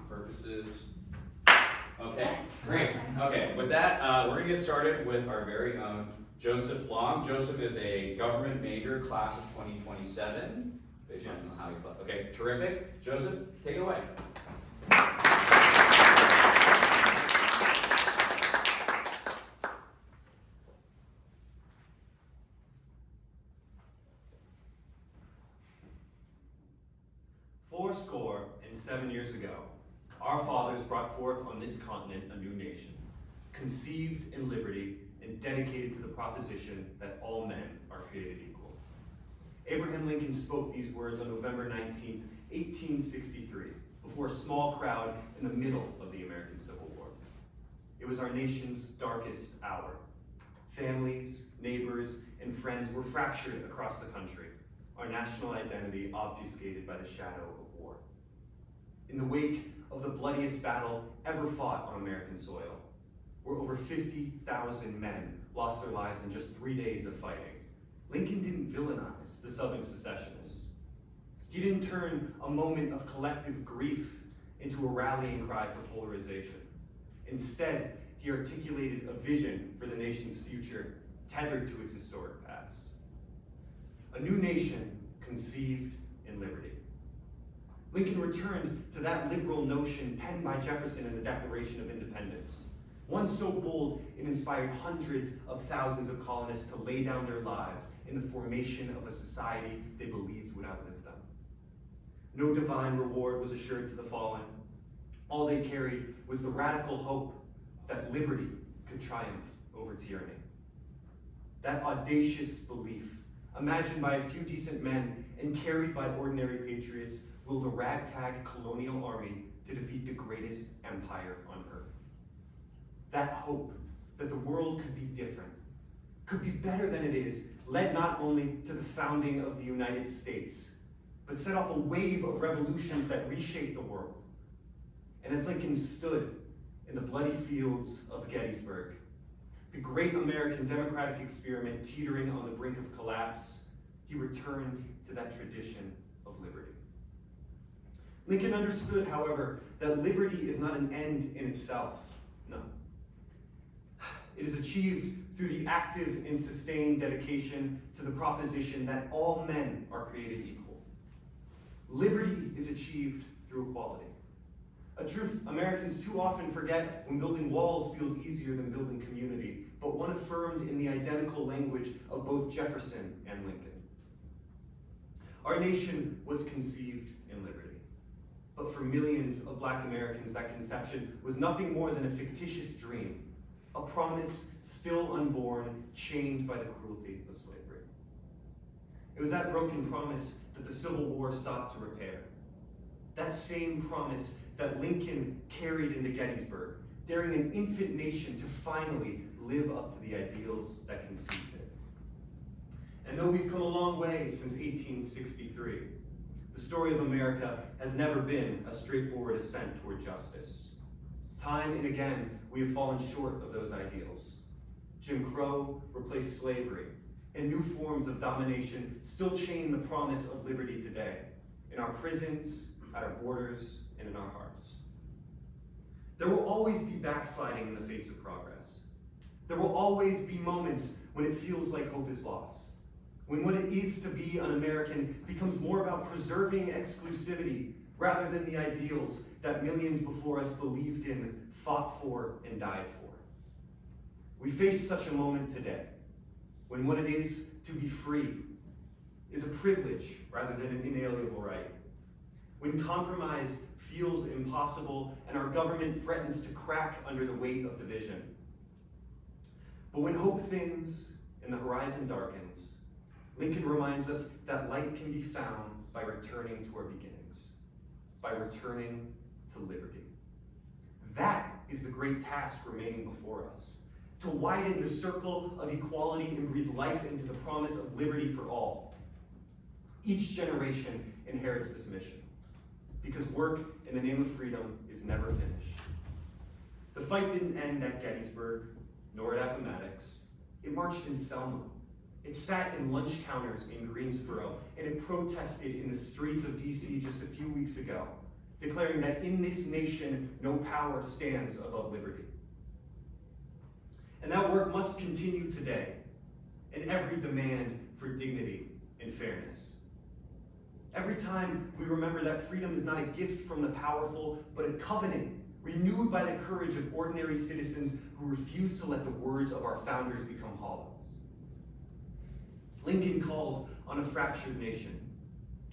purposes. Okay, great. Okay, with that, we're going to get started with our very own Joseph Long. Joseph is a government major, class of 2027. Based on how you play. Okay, terrific. Joseph, take it away. Fourscore and 7 years ago, our fathers brought forth on this continent a new nation, conceived in liberty and dedicated to the proposition that all men are created equal. Abraham Lincoln spoke these words on November 19, 1863, before a small crowd in the middle of the American Civil War. It was our nation's darkest hour. Families, neighbors, and friends were fractured across the country, our national identity obfuscated by the shadow of war. In the wake of the bloodiest battle ever fought on American soil, where over 50,000 men lost their lives in just 3 days of fighting, Lincoln didn't villainize the Southern secessionists. He didn't turn a moment of collective grief into a rallying cry for polarization. Instead, he articulated a vision for the nation's future tethered to its historic past. A new nation conceived in liberty. Lincoln returned to that liberal notion penned by Jefferson in the Declaration of Independence, one so bold it inspired hundreds of thousands of colonists to lay down their lives in the formation of a society they believed would outlive them. No divine reward was assured to the fallen. All they carried was the radical hope that liberty could triumph over tyranny. That audacious belief, imagined by a few decent men and carried by ordinary patriots, willed a ragtag colonial army to defeat the greatest empire on earth. That hope that the world could be different, could be better than it is, led not only to the founding of the United States, but set off a wave of revolutions that reshaped the world. And as Lincoln stood in the bloody fields of Gettysburg, the great American democratic experiment teetering on the brink of collapse, he returned to that tradition of liberty. Lincoln understood, however, that liberty is not an end in itself. No. It is achieved through the active and sustained dedication to the proposition that all men are created equal. Liberty is achieved through equality. A truth Americans too often forget when building walls feels easier than building community, but one affirmed in the identical language of both Jefferson and Lincoln. Our nation was conceived in liberty. But for millions of Black Americans, that conception was nothing more than a fictitious dream, a promise still unborn, chained by the cruelty of slavery. It was that broken promise that the Civil War sought to repair. That same promise that Lincoln carried into Gettysburg, daring an infant nation to finally live up to the ideals that conceived it. And though we've come a long way since 1863, the story of America has never been a straightforward ascent toward justice. Time and again, we have fallen short of those ideals. Jim Crow replaced slavery, and new forms of domination still chain the promise of liberty today, in our prisons, at our borders, and in our hearts. There will always be backsliding in the face of progress. There will always be moments when it feels like hope is lost, when what it is to be an American becomes more about preserving exclusivity rather than the ideals that millions before us believed in, fought for, and died for. We face such a moment today, when what it is to be free is a privilege rather than an inalienable right. When compromise feels impossible and our government threatens to crack under the weight of division. But when hope thins and the horizon darkens, Lincoln reminds us that light can be found by returning to our beginnings, by returning to liberty. That is the great task remaining before us, to widen the circle of equality and breathe life into the promise of liberty for all. Each generation inherits this mission, because work in the name of freedom is never finished. The fight didn't end at Gettysburg, nor at Appomattox. It marched in Selma. It sat in lunch counters in Greensboro, and it protested in the streets of DC just a few weeks ago. declaring that in this nation no power stands above liberty. And that work must continue today in every demand for dignity and fairness. Every time we remember that freedom is not a gift from the powerful, but a covenant renewed by the courage of ordinary citizens who refuse to let the words of our founders become hollow. Lincoln called on a fractured nation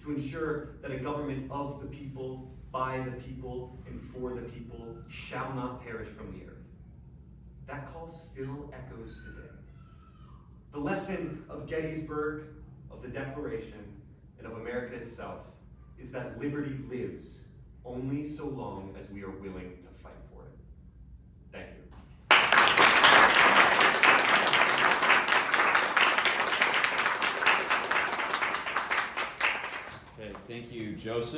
to ensure that a government of the people, by the people, and for the people shall not perish from the earth. That call still echoes today. The lesson of Gettysburg, of the Declaration, and of America itself is that liberty lives only so long as we are willing to fight for it. Thank you. Okay, thank you, Joseph.